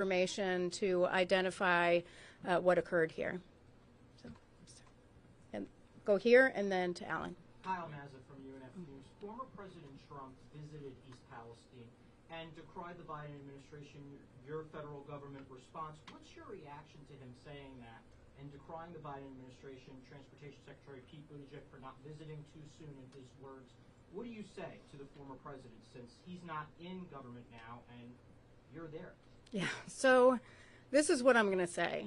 information to identify what occurred here. So, and go here and then to Alan. Kyle Mazza from UNF News. Former President Trump visited East Palestine and decried the Biden administration, your federal government response. What's your reaction to him saying that and decrying the Biden administration, Transportation Secretary Pete Buttigieg for not visiting too soon, in his words? What do you say to the former president, since he's not in government now and you're there? Yeah, so this is what I'm going to say.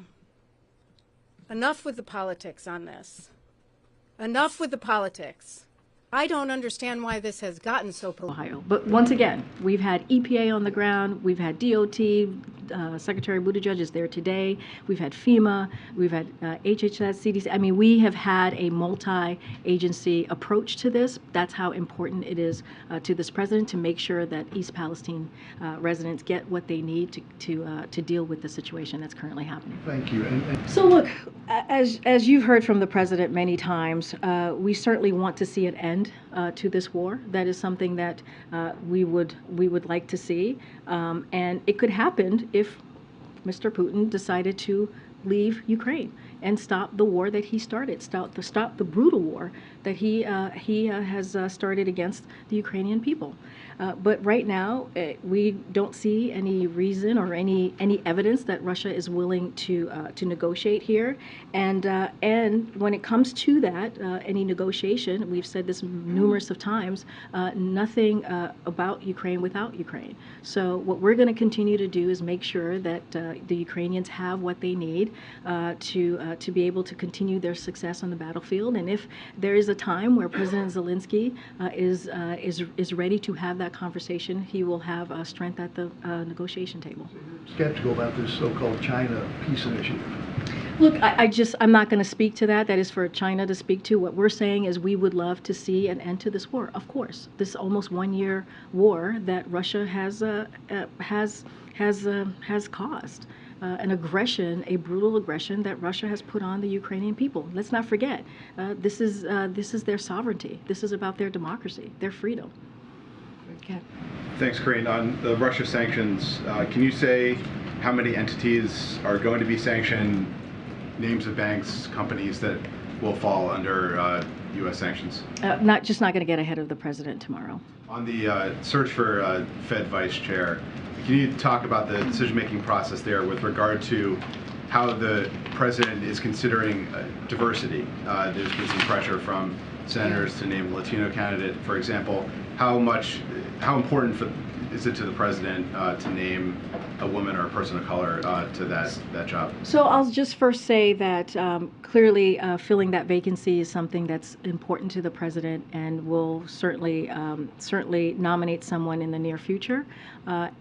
Enough with the politics on this. Enough with the politics. I don't understand why this has gotten so political. Ohio. But once again, we've had EPA on the ground, we've had DOT, Secretary Buttigieg is there today, we've had FEMA, we've had HHS, CDC. I mean, we have had a multi-agency approach to this. That's how important it is to this president to make sure that East Palestine residents get what they need to deal with the situation that's currently happening. Thank you. So look, as you've heard from the president many times, we certainly want to see an end to this war. That is something that we would like to see, and it could happen if Mr. Putin decided to leave Ukraine and stop the war that he started, stop the brutal war that he has started against the Ukrainian people. But right now, we don't see any reason or any evidence that Russia is willing to negotiate here. And when it comes to that, any negotiation, we've said this numerous of times, nothing about Ukraine without Ukraine. So what we're going to continue to do is make sure that the Ukrainians have what they need to be able to continue their success on the battlefield. And if there is a time where President Zelensky is ready to have that conversation, he will have strength at the negotiation table. Skeptical about this so-called China peace initiative. Look, I'm not going to speak to that. That is for China to speak to. What we're saying is we would love to see an end to this war. Of course, this almost one-year war that Russia has caused. An aggression, a brutal aggression that Russia has put on the Ukrainian people. Let's not forget, this is their sovereignty. This is about their democracy, their freedom. Okay. Thanks, Karine. On the Russia sanctions, can you say how many entities are going to be sanctioned, names of banks, companies that will fall under U.S. sanctions? Not going to get ahead of the president tomorrow. On the search for Fed Vice Chair, can you talk about the decision-making process there with regard to how the president is considering diversity? There's been some pressure from senators to name a Latino candidate, for example. How important is it to the president to name a woman or a person of color to that job? So I'll just first say that clearly filling that vacancy is something that's important to the president, and will certainly nominate someone in the near future.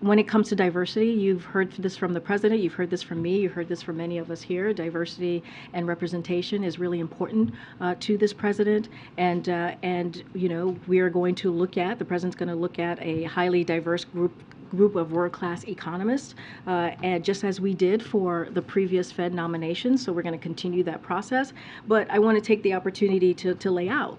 When it comes to diversity, you've heard this from the president, you've heard this from me, you've heard this from many of us here. Diversity and representation is really important to this president, and you know, we are going to look at, the president's going to look at a highly diverse group of world-class economists, and just as we did for the previous Fed nominations. So we're going to continue that process. But I want to take the opportunity to lay out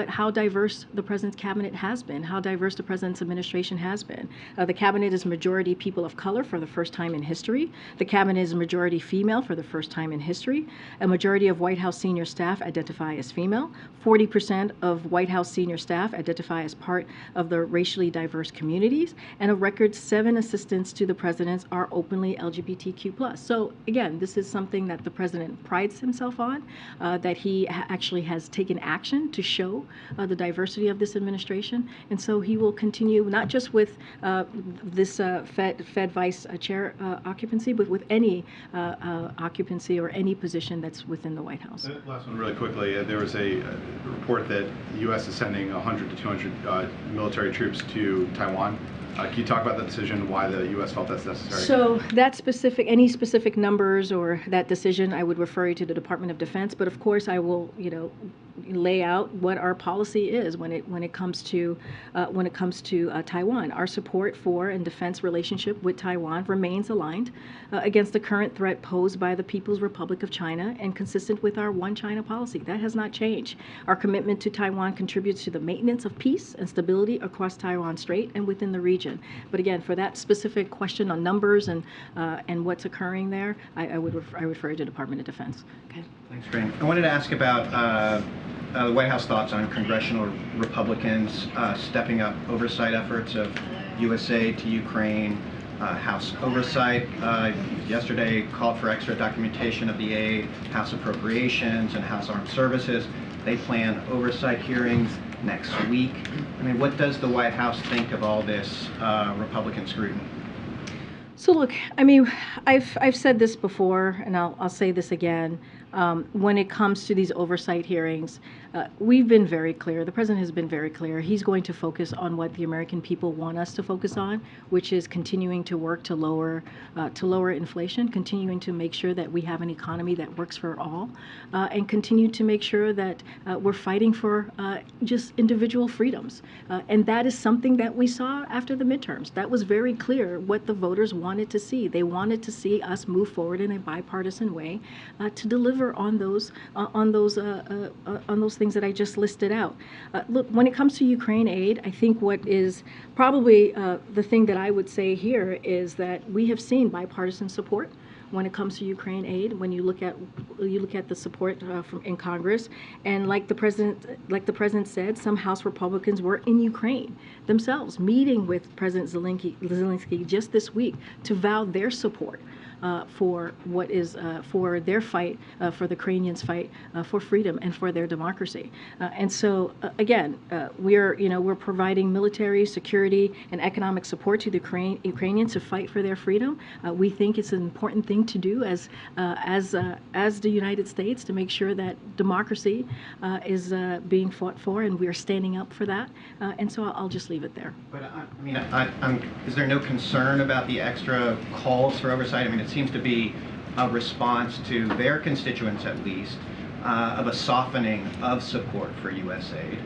how diverse the president's cabinet has been, how diverse the president's administration has been. The cabinet is majority people of color for the first time in history. The cabinet is majority female for the first time in history. A majority of White House senior staff identify as female. 40% of White House senior staff identify as part of the racially diverse communities, and a record 7 assistants to the president are openly LGBTQ+. So again, this is something that the president prides himself on, that he actually has taken action to show the diversity of this administration. And so he will continue not just with this Fed Vice Chair occupancy, but with any occupancy or any position that's within the White House. Last one really quickly. There was a report that the U.S. is sending 100 to 200 military troops to Taiwan. Can you talk about that decision, why the U.S. felt that's necessary? So any specific numbers or that decision, I would refer you to the Department of Defense. But of course, I will, lay out what our policy is when it comes to Taiwan. Our support for and defense relationship with Taiwan remains aligned against the current threat posed by the People's Republic of China and consistent with our One China policy. That has not changed. Our commitment to Taiwan contributes to the maintenance of peace and stability across Taiwan Strait and within the region. But again, for that specific question on numbers and what's occurring there, I would refer to Department of Defense. Okay. Thanks, Karine. I wanted to ask about the White House thoughts on congressional Republicans stepping up oversight efforts of U.S. aid to Ukraine. House oversight yesterday called for extra documentation of the aid, House Appropriations and House Armed Services. They plan oversight hearings next week. I mean, what does the White House think of all this Republican scrutiny? So look, I mean, I've said this before, and I'll say this again. When it comes to these oversight hearings, we've been very clear. The president has been very clear. He's going to focus on what the American people want us to focus on, which is continuing to work to lower inflation, continuing to make sure that we have an economy that works for all, and continue to make sure that we're fighting for just individual freedoms. And that is something that we saw after the midterms. That was very clear what the voters wanted to see. They wanted to see us move forward in a bipartisan way to deliver on those things that I just listed out. Look, when it comes to Ukraine aid, I think what is probably the thing that I would say here is that we have seen bipartisan support when it comes to Ukraine aid. When you look at the support in Congress, and like the president said, some House Republicans were in Ukraine themselves, meeting with President Zelensky just this week to vow their support for what is for their fight, for the Ukrainians' fight for freedom and for their democracy. And so again, we're providing military, security, and economic support to the Ukrainians to fight for their freedom. We think it's an important thing to do as the United States to make sure that democracy is being fought for, and we are standing up for that. And so I'll just leave it there. But I mean, is there no concern about the extra calls for oversight? I mean, it seems to be a response to their constituents, at least, of a softening of support for U.S. aid.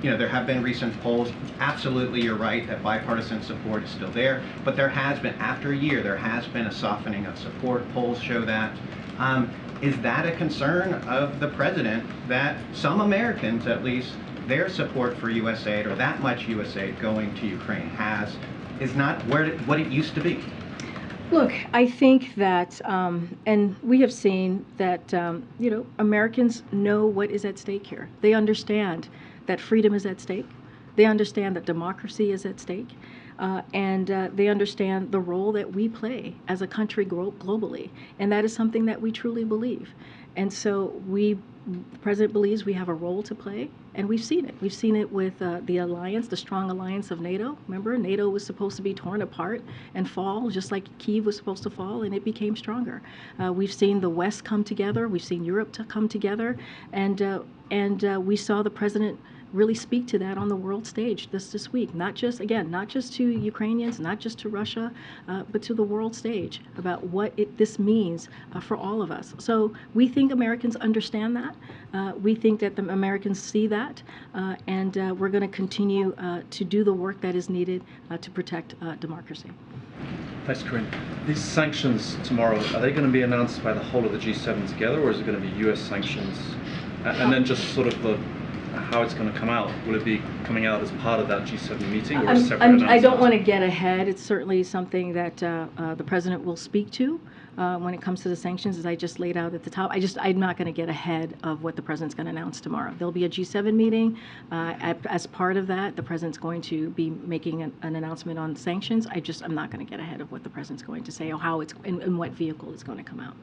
There have been recent polls. Absolutely, you're right that bipartisan support is still there, but there has been, after a year, there has been a softening of support. Polls show that. Is that a concern of the president, that some Americans, at least, their support for U.S. aid, or that much U.S. aid going to Ukraine is not what it used to be? Look, I think that, and we have seen that, Americans know what is at stake here. They understand that freedom is at stake. They understand that democracy is at stake. And they understand the role that we play as a country globally. And that is something that we truly believe. And so the president believes we have a role to play, and we've seen it. We've seen it with the alliance, the strong alliance of NATO. Remember, NATO was supposed to be torn apart and fall, just like Kyiv was supposed to fall, and it became stronger. We've seen the West come together. We've seen Europe come together, and we saw the president really speak to that on the world stage this week. Not just to Ukrainians, not just to Russia, but to the world stage about what this means for all of us. So we think Americans understand that. We think that the Americans see that, and we're going to continue to do the work that is needed to protect democracy. Thanks, Karine. These sanctions tomorrow, are they going to be announced by the whole of the G7 together, or is it going to be U.S. sanctions? And then just sort of how it's going to come out. Will it be coming out as part of that G7 meeting, or a separate announcement? I don't want to get ahead. It's certainly something that the president will speak to when it comes to the sanctions, as I just laid out at the top. I'm not going to get ahead of what the president's going to announce tomorrow. There'll be a G7 meeting. As part of that, the president's going to be making an announcement on sanctions. I'm not going to get ahead of what the president's going to say or how it's in what vehicle it's going to come out.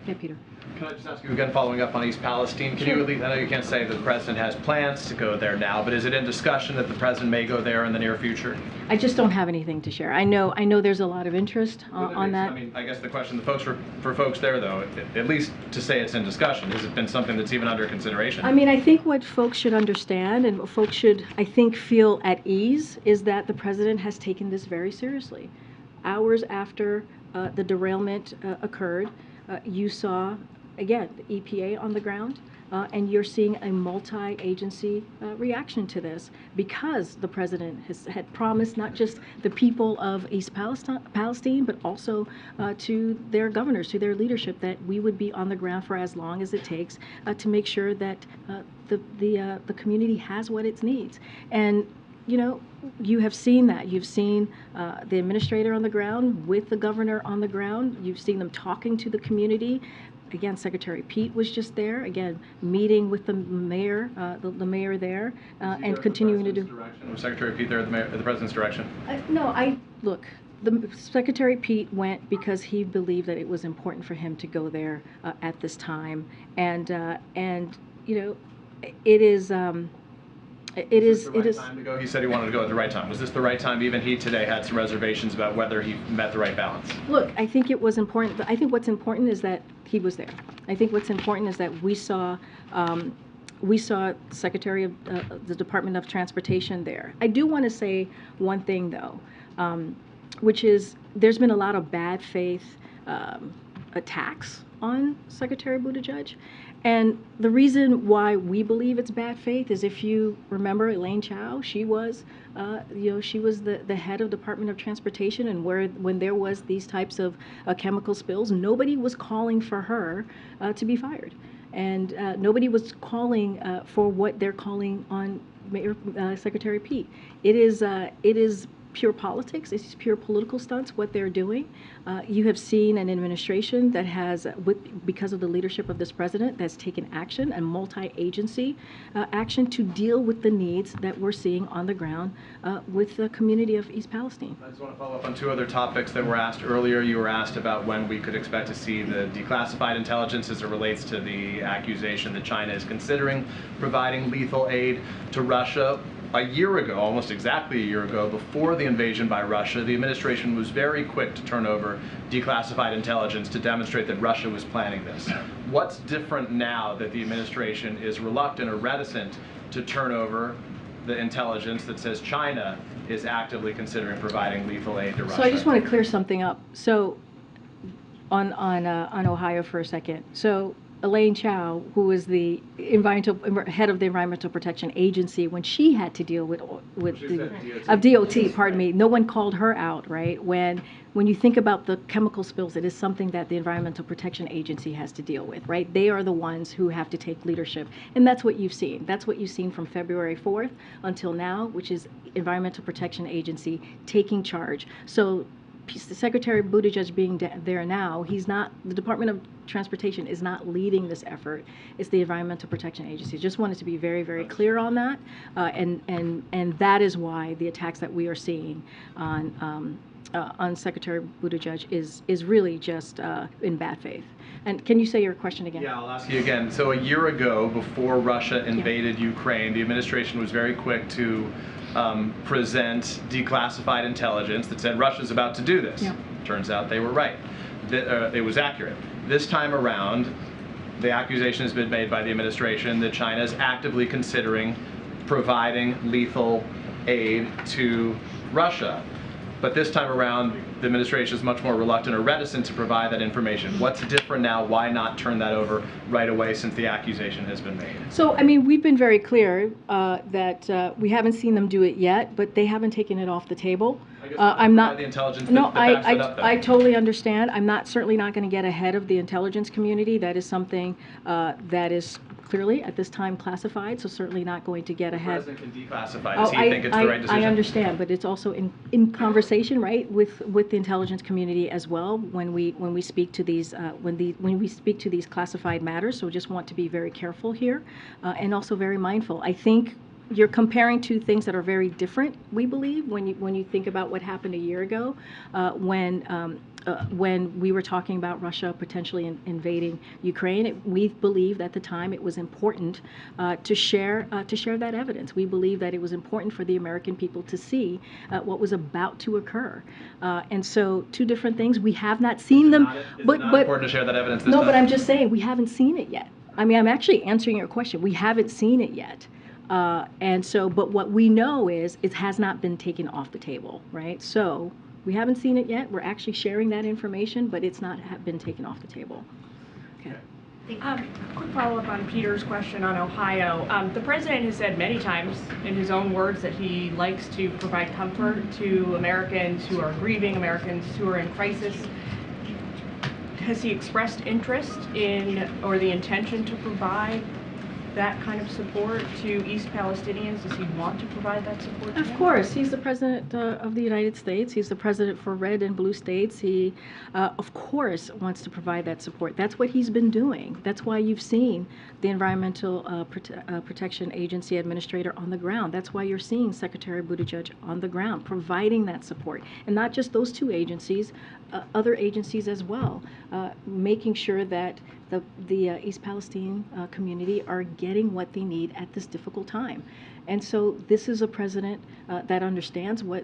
Yeah, Peter. Can I just ask you again, following up on East Palestine, can you at least, I know you can't say that the president has plans to go there now, but is it in discussion that the president may go there in the near future? I just don't have anything to share. I know there's a lot of interest on that. I mean, I guess the question, for folks there though, at least to say it's in discussion, has it been something that's even under consideration? I mean, I think what folks should understand, and what folks should, I think, feel at ease, is that the president has taken this very seriously. Hours after the derailment occurred, you saw again, the EPA on the ground. And you're seeing a multi-agency reaction to this because the president had promised not just the people of East Palestine, but also to their governors, to their leadership, that we would be on the ground for as long as it takes to make sure that the community has what it needs. And you know, you have seen that. You've seen the administrator on the ground with the governor on the ground. You've seen them talking to the community. Again, Secretary Pete was just there, again, meeting with the mayor, the mayor there, and continuing to do. Was Secretary Pete there at the president's direction? Look, the Secretary Pete went because he believed that it was important for him to go there at this time, and you know, it is. It is. Time to go? He said he wanted to go at the right time. Was this the right time? Even he today had some reservations about whether he met the right balance. Look, I think it was important. I think what's important is that he was there. I think what's important is that we saw Secretary of the Department of Transportation there. I do want to say one thing though, which is there's been a lot of bad faith attacks on Secretary Buttigieg. And the reason why we believe it's bad faith is, if you remember Elaine Chao, she was, she was the head of Department of Transportation, and when there was these types of chemical spills, nobody was calling for her to be fired, and nobody was calling for what they're calling on Secretary Pete. It is pure politics. It's pure political stunts, what they're doing. You have seen an administration that has, because of the leadership of this president, that's taken action and multi-agency action to deal with the needs that we're seeing on the ground with the community of East Palestine. I just want to follow up on two other topics that were asked earlier. You were asked about when we could expect to see the declassified intelligence as it relates to the accusation that China is considering providing lethal aid to Russia. A year ago, almost exactly a year ago, before the invasion by Russia, the administration was very quick to turn over declassified intelligence to demonstrate that Russia was planning this. What's different now that the administration is reluctant or reticent to turn over the intelligence that says China is actively considering providing lethal aid to Russia? So I just want to clear something up. So on Ohio for a second. So Elaine Chao, who was the head of the Environmental Protection Agency, when she had to deal with DOT, pardon me, no one called her out, right? When you think about the chemical spills, it is something that the Environmental Protection Agency has to deal with, right? They are the ones who have to take leadership, and that's what you've seen. That's what you've seen from February 4th until now, which is Environmental Protection Agency taking charge. So Secretary Buttigieg being there now, he's not, the Department of Transportation is not leading this effort. It's the Environmental Protection Agency. Just wanted to be very, very clear on that, and that is why the attacks that we are seeing on Secretary Buttigieg is really just in bad faith. And can you say your question again? Yeah, I'll ask you again. So a year ago, before Russia invaded Ukraine, the administration was very quick to present declassified intelligence that said Russia's about to do this. Yeah. Turns out they were right. It was accurate. This time around, the accusation has been made by the administration that China is actively considering providing lethal aid to Russia. But this time around, the administration is much more reluctant or reticent to provide that information. What's different now? Why not turn that over right away since the accusation has been made? So, I mean, we've been very clear that we haven't seen them do it yet, but they haven't taken it off the table. I'm not. The intelligence No, that backs it up, though. I totally understand. I'm certainly not going to get ahead of the intelligence community. That is something that is clearly at this time classified, so certainly not going to get ahead. The president can declassify. Does he think it's the right decision? I understand, but it's also in conversation, right, with the intelligence community as well when we speak to these when we speak to these classified matters. So just want to be very careful here, and also very mindful. I think you're comparing two things that are very different, we believe, when you think about what happened a year ago, when we were talking about Russia potentially invading Ukraine. We believed at the time it was important to share that evidence. We believe that it was important for the American people to see what was about to occur. And so, two different things. We have not seen them. But important to share that evidence this time? No, but I'm just saying we haven't seen it yet. I mean, I'm actually answering your question. We haven't seen it yet. And so, but what we know is it has not been taken off the table, right? So we haven't seen it yet. We're actually sharing that information, but it's not been taken off the table. Okay. Quick follow-up on Peter's question on Ohio. The president has said many times, in his own words, that he likes to provide comfort to Americans who are grieving, Americans who are in crisis. Has he expressed interest in, or the intention to provide that kind of support to East Palestinians? Does he want to provide that support to them? Of course. He's the president of the United States. He's the president for red and blue states. He, of course, wants to provide that support. That's what he's been doing. That's why you've seen the Environmental Protection Agency administrator on the ground. That's why you're seeing Secretary Buttigieg on the ground providing that support. And not just those two agencies, other agencies as well, making sure that the East Palestine community are getting what they need at this difficult time. And so this is a president that understands what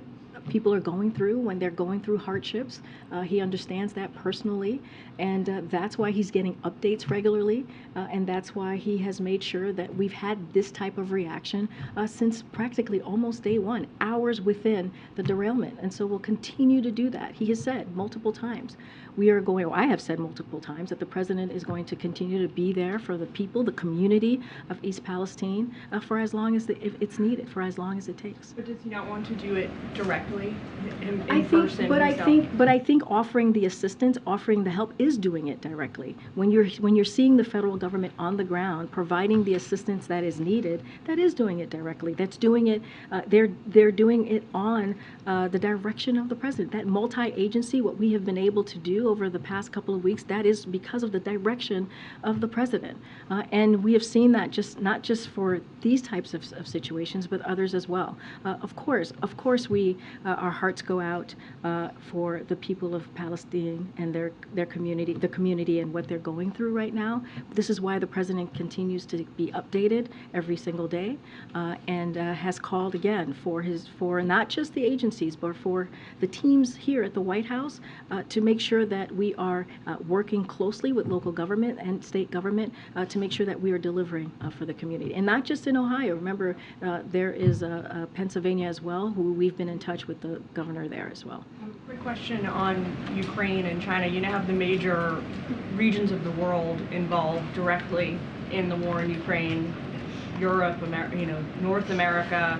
people are going through when they're going through hardships. He understands that personally, and that's why he's getting updates regularly, and that's why he has made sure that we've had this type of reaction since practically almost day one, hours within the derailment. And so we'll continue to do that. He has said multiple times, we are going, I have said multiple times, that the president is going to continue to be there for the people, the community of East Palestine, for as long as if it's needed, for as long as it takes. But does he not want to do it directly in person? But I think offering the assistance, offering the help is doing it directly. When you're seeing the federal government on the ground providing the assistance that is needed, that is doing it directly. That's doing it. They're doing it on the direction of the president. That multi-agency, what we have been able to do over the past couple of weeks, that is because of the direction of the president. And we have seen that not just for these types of situations, but others as well. Of course, our hearts go out for the people of Palestine and their community, the community and what they're going through right now. This is why the president continues to be updated every single day, and has called again for not just the agencies, but for the teams here at the White House to make sure that we are working closely with local government and state government to make sure that we are delivering for the community. And not just in Ohio. Remember, there is Pennsylvania as well, who we've been in touch with the governor there as well. Quick question on Ukraine and China. You now have the major regions of the world involved directly in the war in Ukraine: Europe, North America,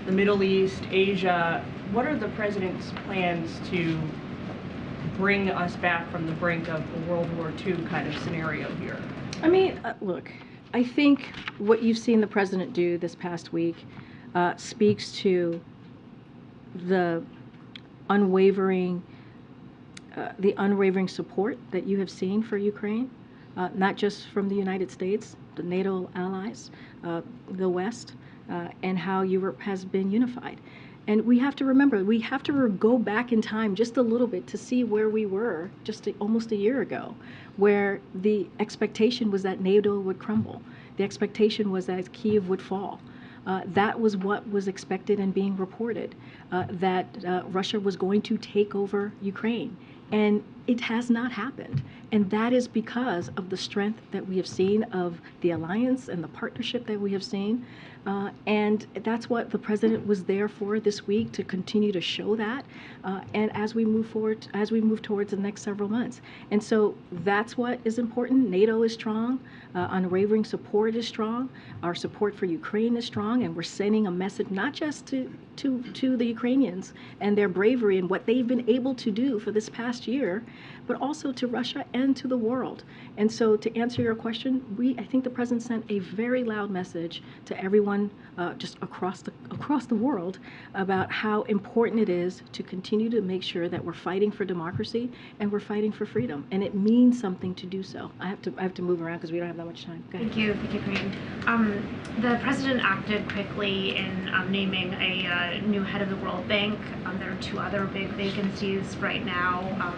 the Middle East, Asia. What are the president's plans to bring us back from the brink of a World War II kind of scenario here? I mean, look, I think what you've seen the president do this past week speaks to the unwavering support that you have seen for Ukraine, not just from the United States, the NATO allies, the West, and how Europe has been unified. And we have to remember, we have to go back in time just a little bit to see where we were just almost a year ago, where the expectation was that NATO would crumble. The expectation was that Kyiv would fall. That was what was expected and being reported, that Russia was going to take over Ukraine. And it has not happened. And that is because of the strength that we have seen of the alliance and the partnership that we have seen. And that's what the president was there for this week, to continue to show that. And as we move forward, as we move towards the next several months. And so that's what is important. NATO is strong. Unwavering support is strong. Our support for Ukraine is strong. And we're sending a message not just to the Ukrainians and their bravery and what they've been able to do for this past year, but also to Russia and to the world. And so to answer your question, I think the president sent a very loud message to everyone just across the world about how important it is to continue to make sure that we're fighting for democracy and we're fighting for freedom. And it means something to do so. I have to move around because we don't have that much time. Go ahead. Thank you, Karine. The president acted quickly in naming a new head of the World Bank. There are two other big vacancies right now.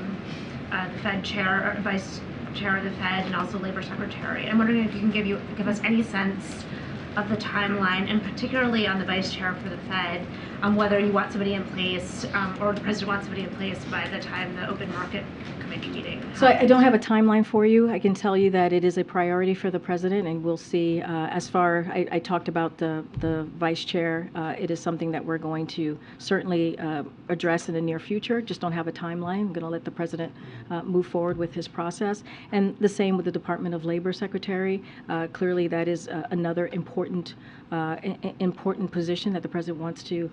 The Fed chair, vice chair of the Fed, and also labor secretary. I'm wondering if you can give us any sense of the timeline, and particularly on the vice chair for the Fed. whether you want somebody in place or the president wants somebody in place by the time the open market committee meeting. So I don't have a timeline for you. I can tell you that it is a priority for the president, and we'll see. As far I talked about the vice chair, it is something that we're going to certainly address in the near future. Just don't have a timeline. I'm going to let the president move forward with his process, and the same with the Department of Labor secretary. Clearly, that is another important position that the president wants to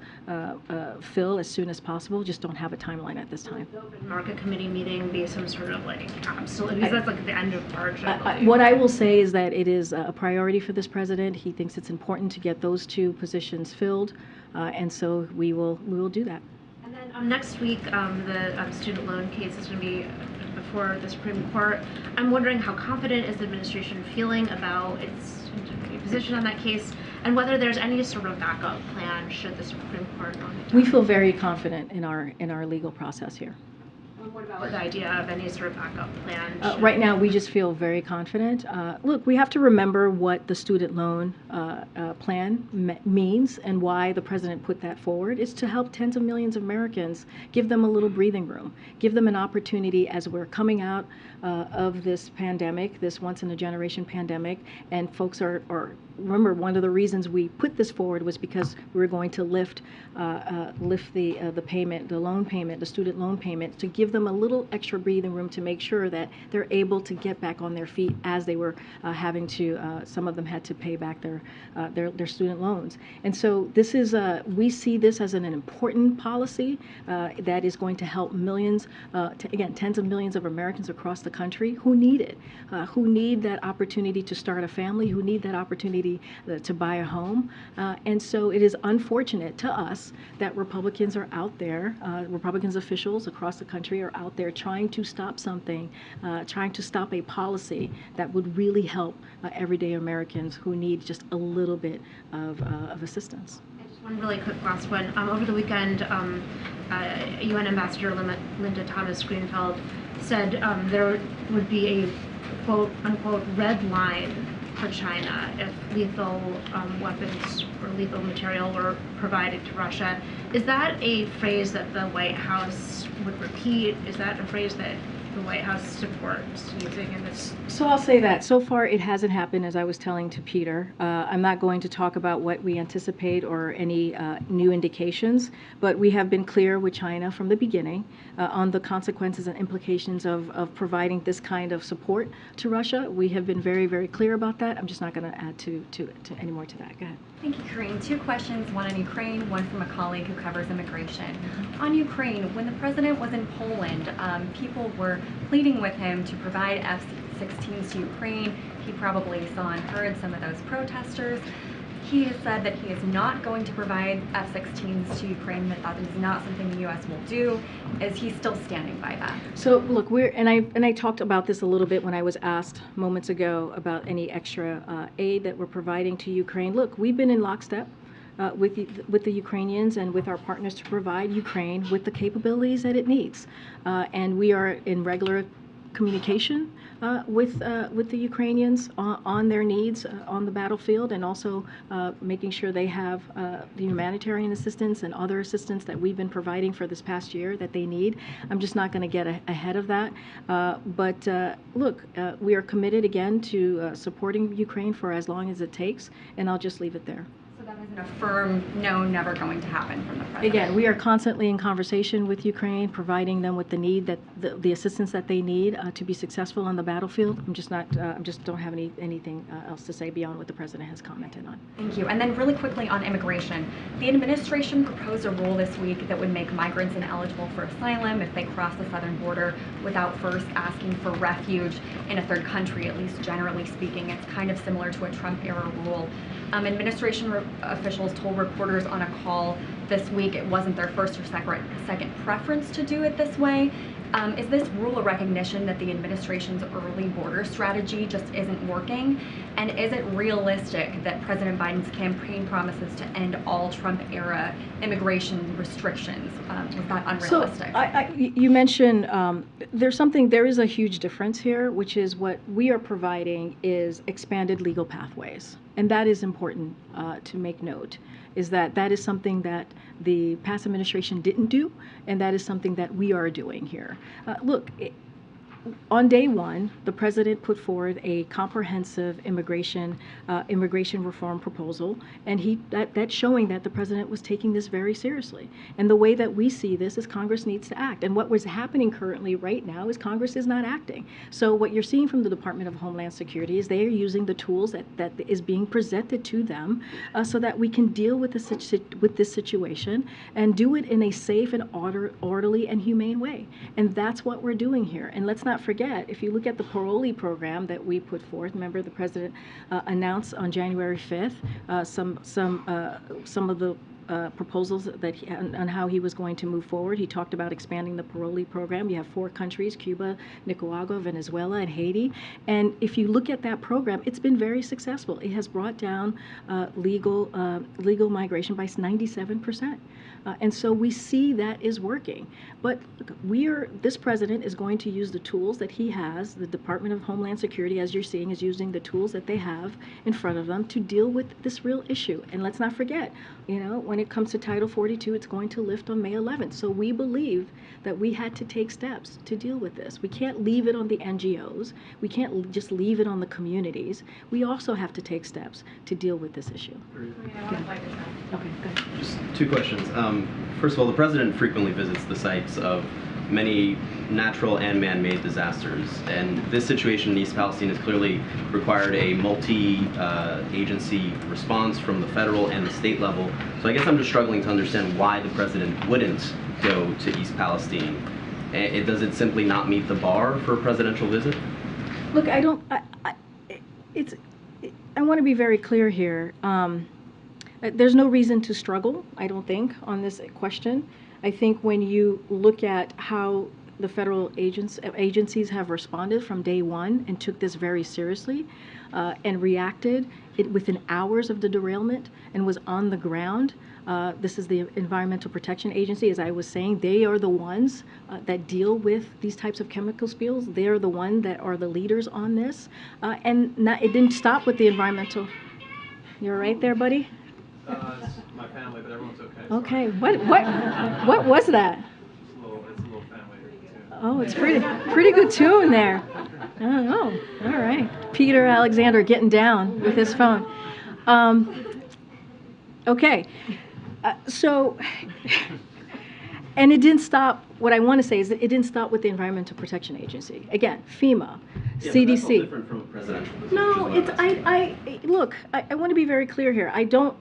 fill as soon as possible. Just don't have a timeline at this time. The open market committee meeting be some sort of like absolute, because that's like the end of March. What I will say is that it is a priority for this president. He thinks it's important to get those two positions filled, and so we will do that. And then next week, the student loan case is going to be before the Supreme Court. I'm wondering how confident is the administration feeling about its position on that case, and whether there's any sort of backup plan should the Supreme Court not be done. We feel very confident in our legal process here. What about the idea of any sort of backup plan? Right now, we just feel very confident. Look, we have to remember what the student loan plan means and why the president put that forward. It's to help tens of millions of Americans, give them a little breathing room, give them an opportunity as we're coming out of this pandemic, this once-in-a-generation pandemic, and folks are remember, one of the reasons we put this forward was because we were going to lift the payment, the loan payment, the student loan payment, to give them a little extra breathing room to make sure that they're able to get back on their feet as they were having to. Some of them had to pay back their student loans, and so this is we see this as an important policy that is going to help millions, again, tens of millions of Americans across the country who need it, who need that opportunity to start a family, who need that opportunity to buy a home. And so it is unfortunate to us that Republicans are out there, Republicans officials across the country are out there trying to stop something, trying to stop a policy that would really help everyday Americans who need just a little bit of assistance. Just one really quick last one. Over the weekend, UN Ambassador Linda Thomas-Greenfield said there would be a quote unquote red line for China if lethal weapons or lethal material were provided to Russia. Is that a phrase that the White House would repeat? Is that a phrase that the White House supports using in this? So I'll say that so far it hasn't happened, as I was telling to Peter. I'm not going to talk about what we anticipate or any new indications, but we have been clear with China from the beginning on the consequences and implications of providing this kind of support to Russia. We have been very, very clear about that. I'm just not going to add to any more to that. Go ahead. Thank you, Karine. Two questions, one on Ukraine, one from a colleague who covers immigration. On Ukraine, when the president was in Poland, people were pleading with him to provide F-16s to Ukraine. He probably saw and heard some of those protesters. He has said that he is not going to provide F-16s to Ukraine, that is not something the U.S. will do. Is he still standing by that? So look, I talked about this a little bit when I was asked moments ago about any extra aid that we're providing to Ukraine. Look, we've been in lockstep with the Ukrainians and with our partners to provide Ukraine with the capabilities that it needs, and we are in regular communication with the Ukrainians on their needs on the battlefield, and also making sure they have the humanitarian assistance and other assistance that we've been providing for this past year that they need. I'm just not going to get ahead of that. But look, we are committed again to supporting Ukraine for as long as it takes, and I'll just leave it there. That isn't a firm no, never going to happen from the president. Again, we are constantly in conversation with Ukraine, providing them with the need that the assistance that they need to be successful on the battlefield. I'm just don't have anything else to say beyond what the president has commented on. Thank you. And then really quickly on immigration, the administration proposed a rule this week that would make migrants ineligible for asylum if they cross the southern border without first asking for refuge in a third country, at least generally speaking. It's kind of similar to a Trump-era rule. Administration officials told reporters on a call this week it wasn't their first or second preference to do it this way. Is this rule a recognition that the administration's early border strategy just isn't working? And is it realistic that President Biden's campaign promises to end all Trump-era immigration restrictions was that unrealistic? So you mentioned there is a huge difference here, which is what we are providing is expanded legal pathways. And that is important to make note, is that that is something that the past administration didn't do, and that is something that we are doing here. Look, on day one, the president put forward a comprehensive immigration reform proposal, and that's showing that the president was taking this very seriously. And the way that we see this is Congress needs to act. And what was happening currently right now is Congress is not acting. So what you're seeing from the Department of Homeland Security is they are using the tools that is being presented to them so that we can deal with this situation and do it in a safe and orderly and humane way. And that's what we're doing here. And let's not forget, if you look at the parolee program that we put forth, remember the president announced on January 5th some of the proposals that on how he was going to move forward. He talked about expanding the parolee program. You have 4 countries, Cuba, Nicaragua, Venezuela, and Haiti. And if you look at that program, it's been very successful. It has brought down legal migration by 97%. And so we see that is working. But this president is going to use the tools that he has. The Department of Homeland Security, as you're seeing, is using the tools that they have in front of them to deal with this real issue. And let's not forget, when it comes to Title 42, it's going to lift on May 11th. So we believe that we had to take steps to deal with this. We can't leave it on the NGOs. We can't just leave it on the communities. We also have to take steps to deal with this issue. Okay, go ahead. Just 2 questions. First of all, the president frequently visits the sites of many natural and man-made disasters, and this situation in East Palestine has clearly required a multi-agency response from the federal and the state level. So I guess I'm just struggling to understand why the president wouldn't go to East Palestine. Does it simply not meet the bar for a presidential visit? Look, I want to be very clear here. There's no reason to struggle, I don't think, on this question. I think when you look at how the federal agencies have responded from day one and took this very seriously and reacted within hours of the derailment and was on the ground. This is the Environmental Protection Agency, as I was saying. They are the ones that deal with these types of chemical spills. They are the ones that are the leaders on this. It didn't stop with the environmental. You're right there, buddy? It's my family, but everyone's okay. Okay, what was that? It's a little family tune. Oh, it's pretty good tune there. Oh, all right. Peter Alexander getting down with his phone. Okay, and it didn't stop. What I want to say is that it didn't stop with the Environmental Protection Agency. Again, FEMA, CDC. That's all different from a presidential visit. No, look, I want to be very clear here. I don't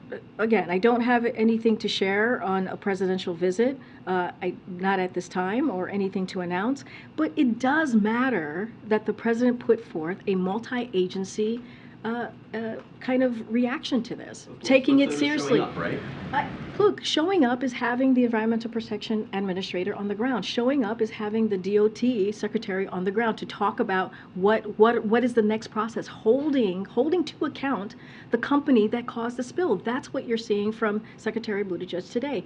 have anything to share on a presidential visit, not at this time, or anything to announce. But it does matter that the president put forth a multi-agency kind of reaction to this, taking it seriously. Showing up, right? Look, showing up is having the Environmental Protection Administrator on the ground. Showing up is having the DOT Secretary on the ground to talk about what is the next process, holding to account the company that caused the spill. That's what you're seeing from Secretary Buttigieg today.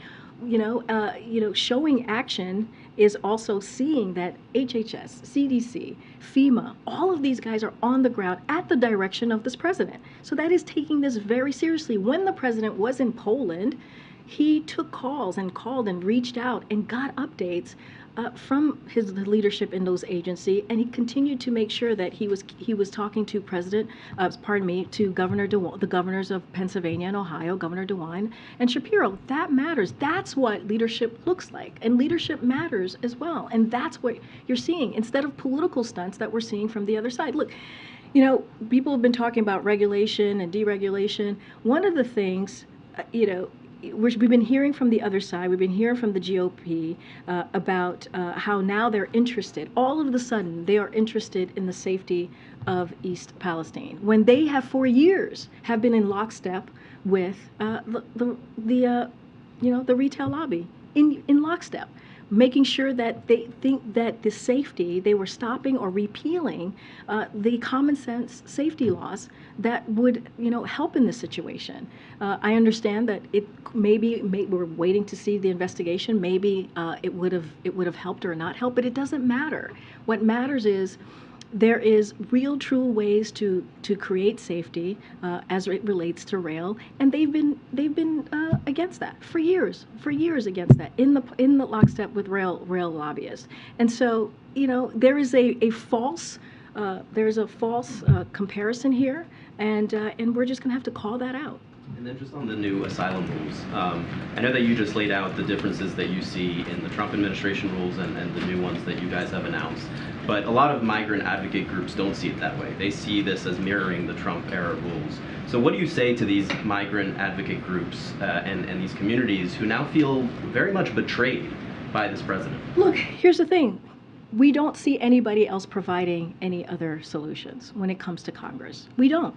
Showing action is also seeing that HHS, CDC, FEMA, all of these guys are on the ground at the direction of this president. So that is taking this very seriously. When the president was in Poland, he took calls and called and reached out and got updates from his leadership in those agencies, and he continued to make sure that he was talking to to the governors of Pennsylvania and Ohio, Governor DeWine and Shapiro. That matters. That's what leadership looks like, and leadership matters as well. And that's what you're seeing instead of political stunts that we're seeing from the other side. Look, people have been talking about regulation and deregulation. One of the things, we've been hearing from the other side, we've been hearing from the GOP about how now they're interested, all of a sudden they are interested in the safety of East Palestine, when they have for years have been in lockstep with the retail lobby, in lockstep, making sure that they think that the safety, they were stopping or repealing the common sense safety laws that would, help in this situation. I understand that we're waiting to see the investigation. Maybe it would have helped or not helped, but it doesn't matter. What matters is there is real, true ways to create safety as it relates to rail, and they've been against that for years against that in the lockstep with rail lobbyists. And so, you know, there is a false comparison here, and we're just going to have to call that out. And then just on the new asylum rules, I know that you just laid out the differences that you see in the Trump administration rules and the new ones that you guys have announced. But a lot of migrant advocate groups don't see it that way. They see this as mirroring the Trump era rules. So what do you say to these migrant advocate groups and these communities who now feel very much betrayed by this president? Look, here's the thing. We don't see anybody else providing any other solutions when it comes to Congress. We don't.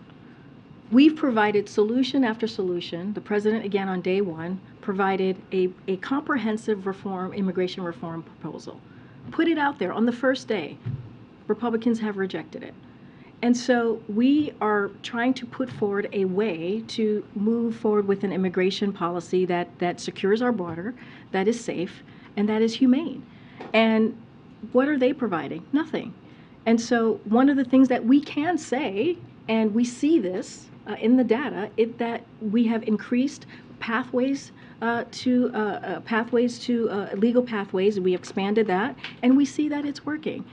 We've provided solution after solution. The president, again, on day one, provided a comprehensive immigration reform proposal. Put it out there on the first day. Republicans have rejected it. And so we are trying to put forward a way to move forward with an immigration policy that secures our border, that is safe, and that is humane. And what are they providing? Nothing. And so one of the things that we can say, and we see this in the data, that we have increased pathways to legal pathways. We expanded that, and we see that it's working.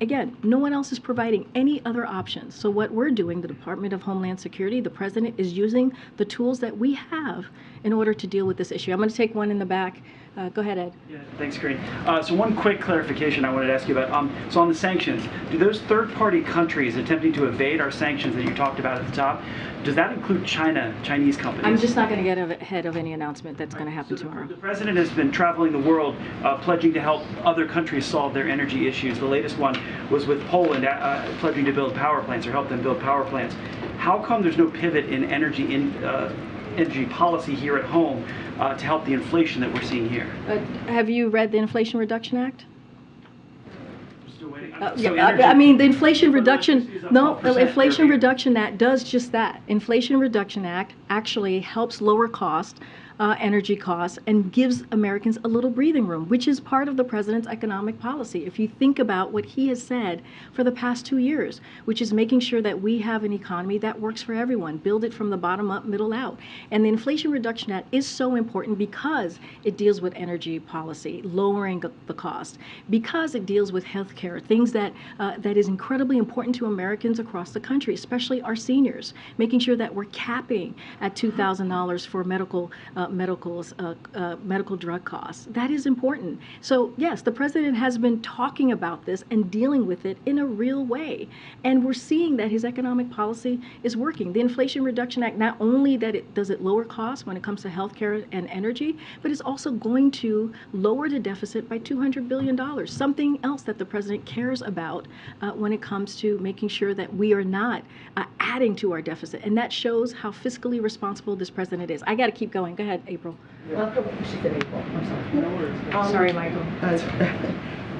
Again, no one else is providing any other options. So what we're doing, the Department of Homeland Security, the president is using the tools that we have in order to deal with this issue. I'm going to take one in the back. Go ahead, Ed. Yeah, thanks, Karine. So one quick clarification I wanted to ask you about. So on the sanctions, do those third-party countries attempting to evade our sanctions that you talked about at the top, does that include Chinese companies? I'm just not going to get ahead of any announcement that's going to happen tomorrow. The president has been traveling the world pledging to help other countries solve their energy issues. The latest one was with Poland pledging to build power plants or help them build power plants. How come there's no pivot in energy policy here at home to help the inflation that we're seeing here? Have you read the Inflation Reduction Act? Still waiting. I mean, the Inflation Reduction, the Inflation Reduction Act does just that. Inflation Reduction Act actually helps lower cost, energy costs, and gives Americans a little breathing room, which is part of the president's economic policy. If you think about what he has said for the past 2 years, which is making sure that we have an economy that works for everyone, build it from the bottom up, middle out. And the Inflation Reduction Act is so important because it deals with energy policy, lowering the cost, because it deals with health care, things that is incredibly important to Americans across the country, especially our seniors, making sure that we're capping at $2,000 for medical drug costs. That is important. So yes, the president has been talking about this and dealing with it in a real way. And we're seeing that his economic policy is working. The Inflation Reduction Act, not only does it lower costs when it comes to healthcare and energy, but it's also going to lower the deficit by $200 billion, something else that the president cares about when it comes to making sure that we are not adding to our deficit. And that shows how fiscally responsible this president is. I got to keep going. Go ahead, April. Welcome. She said April. I'm sorry. No worries. Sorry, Michael.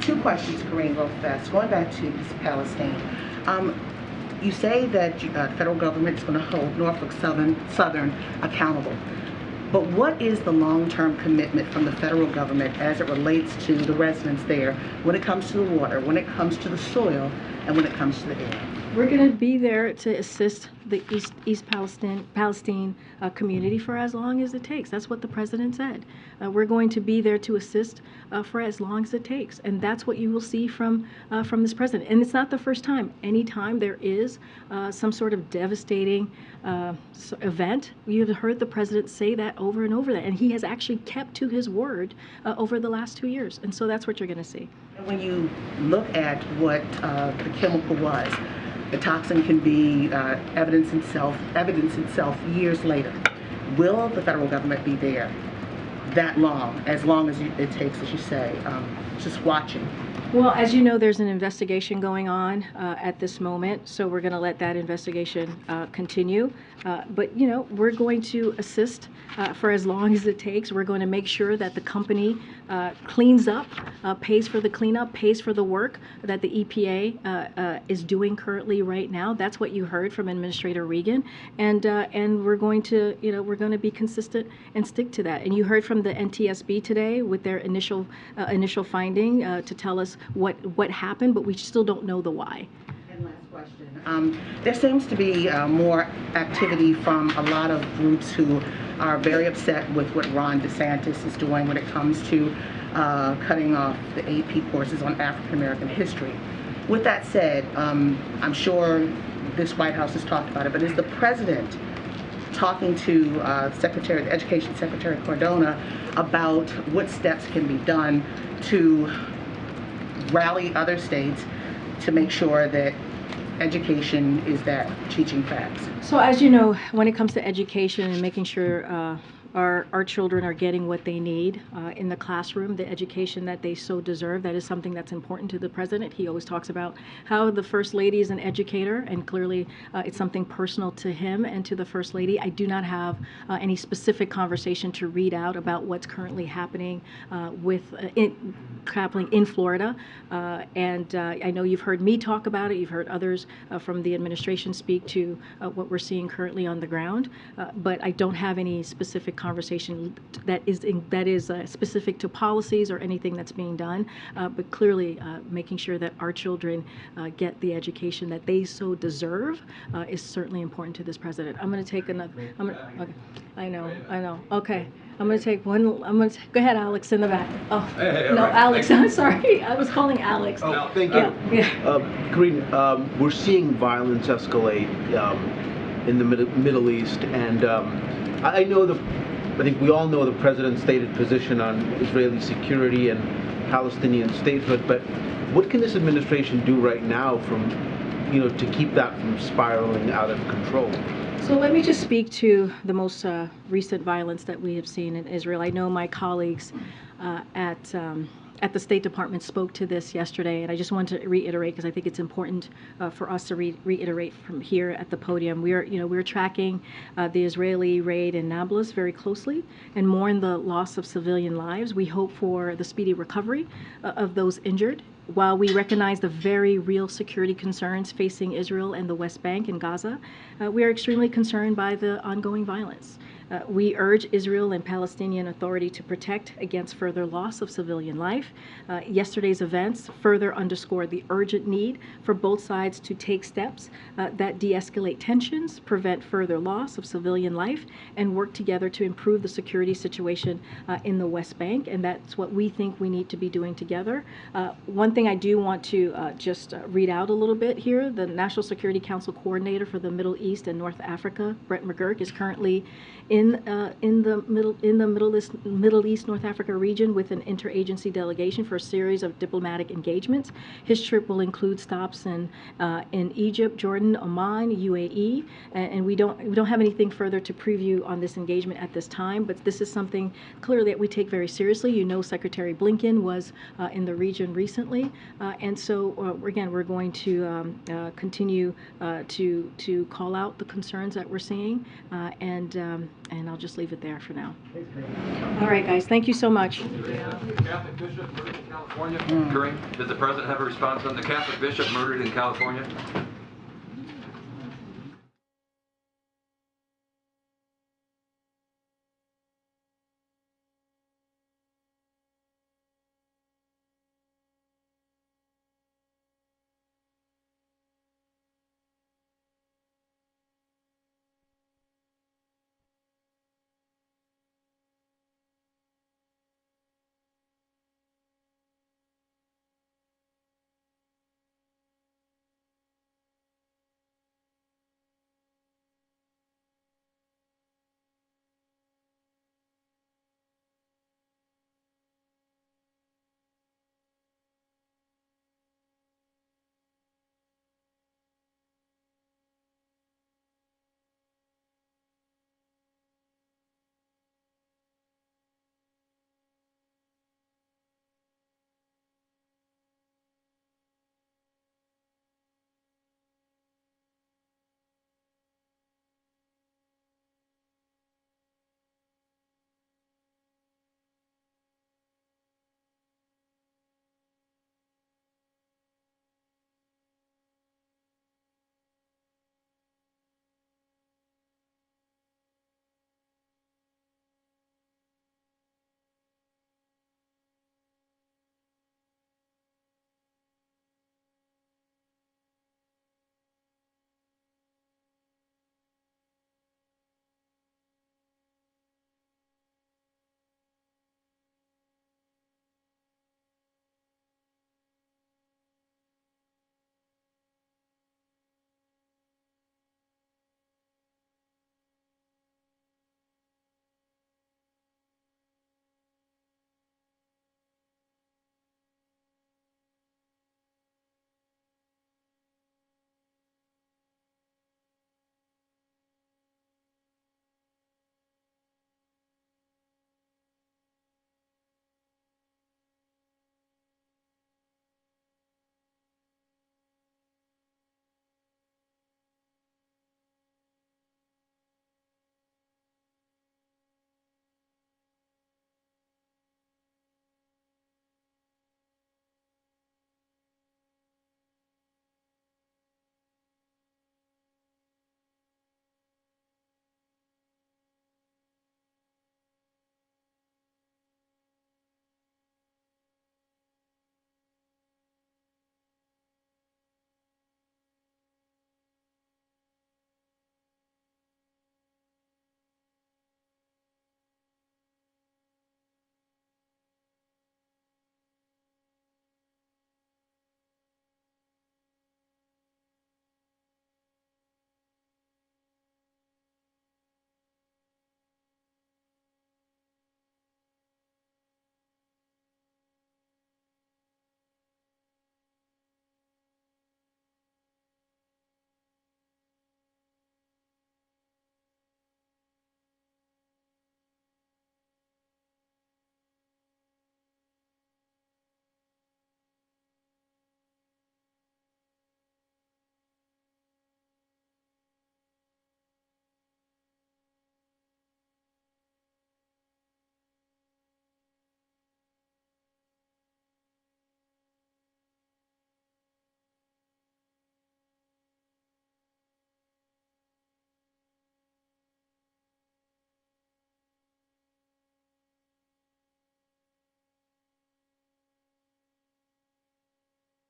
Two questions, Karine, real fast. Going back to Palestine. You say that the federal government is going to hold Norfolk Southern accountable. But what is the long-term commitment from the federal government as it relates to the residents there when it comes to the water, when it comes to the soil, and when it comes to the air? We're going to be there to assist the East Palestine community for as long as it takes. That's what the president said. We're going to be there to assist for as long as it takes, and that's what you will see from this president. And it's not the first time. Anytime there is some sort of devastating event, you've heard the president say that over and over that, and he has actually kept to his word over the last 2 years. And so that's what you're going to see. When you look at what the chemical was, the toxin can be evidence itself years later. Will the federal government be there that long as it takes, as you say, just watching? Well, as you know, there's an investigation going on at this moment, so we're going to let that investigation continue. But, you know, we're going to assist for as long as it takes. We're going to make sure that the company cleans up, pays for the cleanup, pays for the work that the EPA is doing currently right now. That's what you heard from Administrator Regan, and we're going to, you know, we're going to be consistent and stick to that. And you heard from the NTSB today with their initial finding to tell us what happened, but we still don't know the why. And last question. There seems to be more activity from a lot of groups who are very upset with what Ron DeSantis is doing when it comes to cutting off the AP courses on African American history. With that said, I'm sure this White House has talked about it, but is the president talking to Education Secretary Cardona about what steps can be done to rally other states to make sure that education is that teaching facts? So as you know, when it comes to education and making sure our children are getting what they need in the classroom, the education that they so deserve, that is something that's important to the president. He always talks about how the First Lady is an educator, and clearly it's something personal to him and to the First Lady. I do not have any specific conversation to read out about what's currently happening happening in Florida. And I know you've heard me talk about it. You've heard others from the administration speak to what we're seeing currently on the ground. But I don't have any specific conversation that is specific to policies or anything that's being done. But clearly, making sure that our children get the education that they so deserve is certainly important to this president. I'm going to take another. Okay. I know. Okay. I'm going to take one. Go ahead, Alex, in the back. Oh, hey, no, right. Alex. I'm sorry. I was calling Alex. Oh, thank you. Yeah. Karine, we're seeing violence escalate in the Middle East, and I think we all know the president's stated position on Israeli security and Palestinian statehood. But what can this administration do right now to keep that from spiraling out of control? So let me just speak to the most recent violence that we have seen in Israel. I know my colleagues at the State Department spoke to this yesterday, and I just want to reiterate because I think it's important for us to reiterate from here at the podium. We're tracking the Israeli raid in Nablus very closely, and mourn the loss of civilian lives. We hope for the speedy recovery of those injured. While we recognize the very real security concerns facing Israel and the West Bank and Gaza, we are extremely concerned by the ongoing violence. We urge Israel and Palestinian Authority to protect against further loss of civilian life. Yesterday's events further underscore the urgent need for both sides to take steps that de-escalate tensions, prevent further loss of civilian life, and work together to improve the security situation in the West Bank. And that's what we think we need to be doing together. One thing I do want to just read out a little bit here. The National Security Council Coordinator for the Middle East and North Africa, Brett McGurk, is currently in the Middle East North Africa region with an interagency delegation for a series of diplomatic engagements. His trip will include stops in Egypt, Jordan, Oman, UAE, and we don't have anything further to preview on this engagement at this time. But this is something clearly that we take very seriously. You know, Secretary Blinken was in the region recently, and so again, we're going to continue to call out the concerns that we're seeing, and I'll just leave it there for now. All right, guys. Thank you so much. Catholic bishop murdered in California. Karine, does the president have a response on the Catholic bishop murdered in California?